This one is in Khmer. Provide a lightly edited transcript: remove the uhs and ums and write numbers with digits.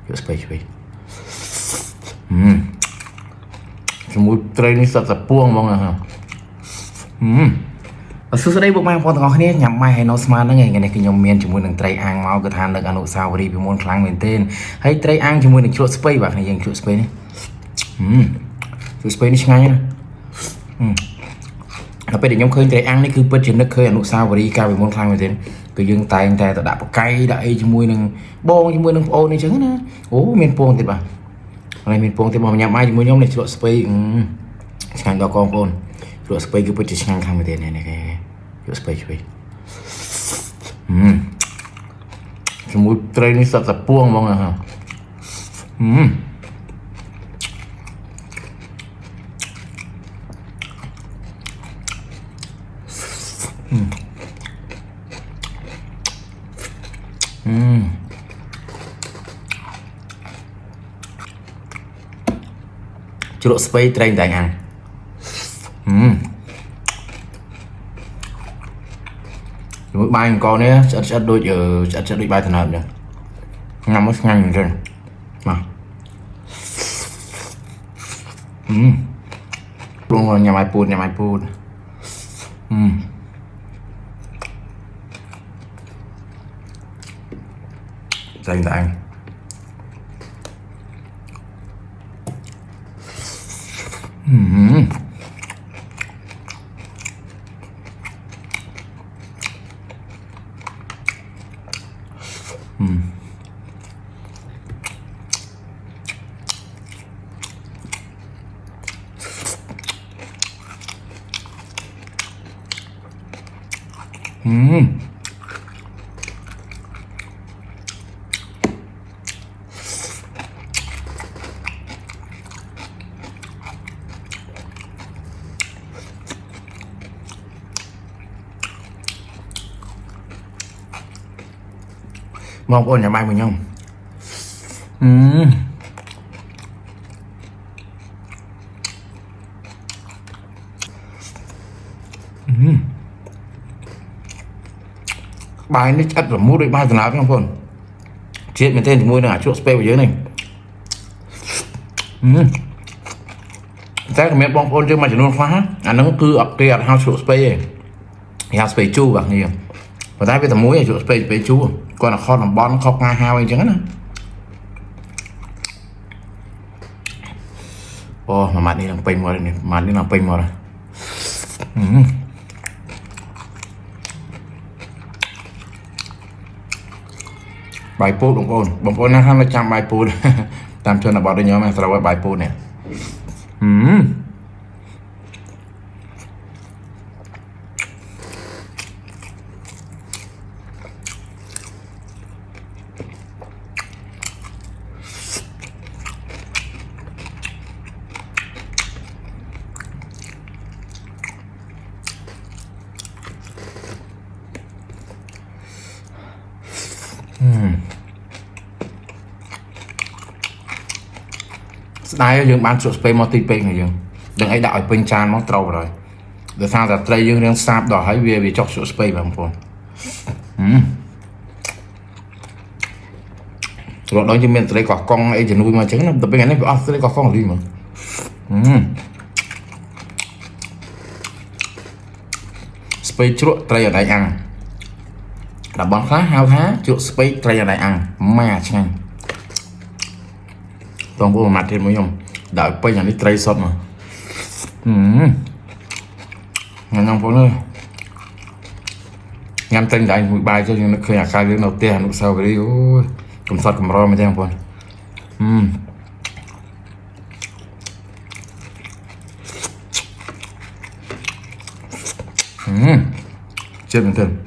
យកស្ពៃឆ្វេងជាមួយត្រីនេះសត្វសាពួងហ្មងហ៎សួស្តីបងប្អូនទាំងអស់គ្នាញ៉ាំបាយហើយនៅស្មានហ្នឹងឯងថ្ងៃនេះខ្ញុំមានជាមួយនឹងត្រីអាំងមកគឺថានឹកអនុស្សាវរីយ៍ពីមុនខ្លាំងមែនទែនហើយត្រីអាំងជាមួយនឹងជ្រក់ស្ពៃបាទគ្នាយើងជ្រក់ស្ពៃនេះជ្រក់ស្ពៃនេះឆ្ងាញ់ណាហើយពេលដែលខ្ញុំឃើញត្រីអាំងនេះគឺពិតជានឹកឃើញអនុស្សាវរីយ៍កាលពីមុនខ្លាំងមែនទែនគឺយើងតែងតែទៅដាក់បកៃដាក់អីជាមួយនឹងបងជាមួយនឹងប្អូននេះអញ្ចឹងណាអូមានពងទៀតបាទហើយមានពងទៀតមកញ៉ាំបាយជាមួយខ្ញុំនេះជ្រក់ស្ពៃឆ្ងាញ់ដល់បងប្អូនជ្រក់ស្ពៃគឺពិតជាឆ្ងាញ់ខ្លាំងមែនទែននេះយកស្ពៃឆ្វេងជាមួយត្រីនេះសត្វសាពួងហ្មងហ៎ជ្រក់ស្ពៃត្រីតែអាំងជាមួយបាយអង្គនេះឆ្អិតដូចឆ្អិតដូចបាយត្នោតចឹងញ៉ាំមកឆ្ងាញ់មែនទេមកបងញ៉ាំបាយពូតតែងបងប្អូនញ៉ាំបាយមួយខ្ញុំបាយនេះឆ្អិតរមូរដូចបាយត្នោតបងប្អូនជាតិមែនទេជាមួយនឹងអាជ្រក់ស្ពៃរបស់យើងនេះតែក៏មានបងប្អូនយើងមួយចំនួនខ្លះអាហ្នឹងគឺគេអត់ហៅជ្រក់ស្ពៃទេគេហៅស្ពៃជូរបាទនេះប៉ុន្តែវាតែមួយជ្រក់ស្ពៃជូរគាត់ខុសតំបន់ខុសការហៅអីចឹងណាអូមួយម៉ាត់នេះនឹងពេញមកនេះម៉ាត់នេះនឹងពេញមកបាយពូតបងប្អូនណាស់នៅចាំបាយពូតតាមជនបទដូចខ្ញុំត្រូវឲ្យបាយពូតនេះស្ដាយយើងបានជ្រក់ស្ពៃមកទីពេកហ្នឹងយើងដឹងអីដាក់ឲ្យពេញចានមកត្រូវហើយដោយសារតែត្រីយើងរៀងសាបដល់ហើយវាចុះជ្រក់ស្ពៃបងប្អូនរត់ដល់យើងមានត្រីកោះកុងអីជំនួយមកអញ្ចឹងណាតែពេលនេះវាអស់ត្រីកោះកុងលីមកស្ពៃជ្រក់ត្រីអណ្ដែងអាំងតំបន់ខ្លះហៅថាជ្រក់ស្ពៃត្រីអណ្ដែងអាំងម៉ាឆ្ងាញ់បងប្អូនម៉ាត់ទៀតមួយខ្ញុំដាក់ពេញអានេះត្រីសុតមកញ៉ាំបងប្អូនញ៉ាំតែងមួយបាយចុះយើងនឹកឃើញអាកាសយើងនៅផ្ទះអនុស្សាវរីយ៍អូយកំសត់កម្រមែនទេបងប្អូនចិត្តមែនទេ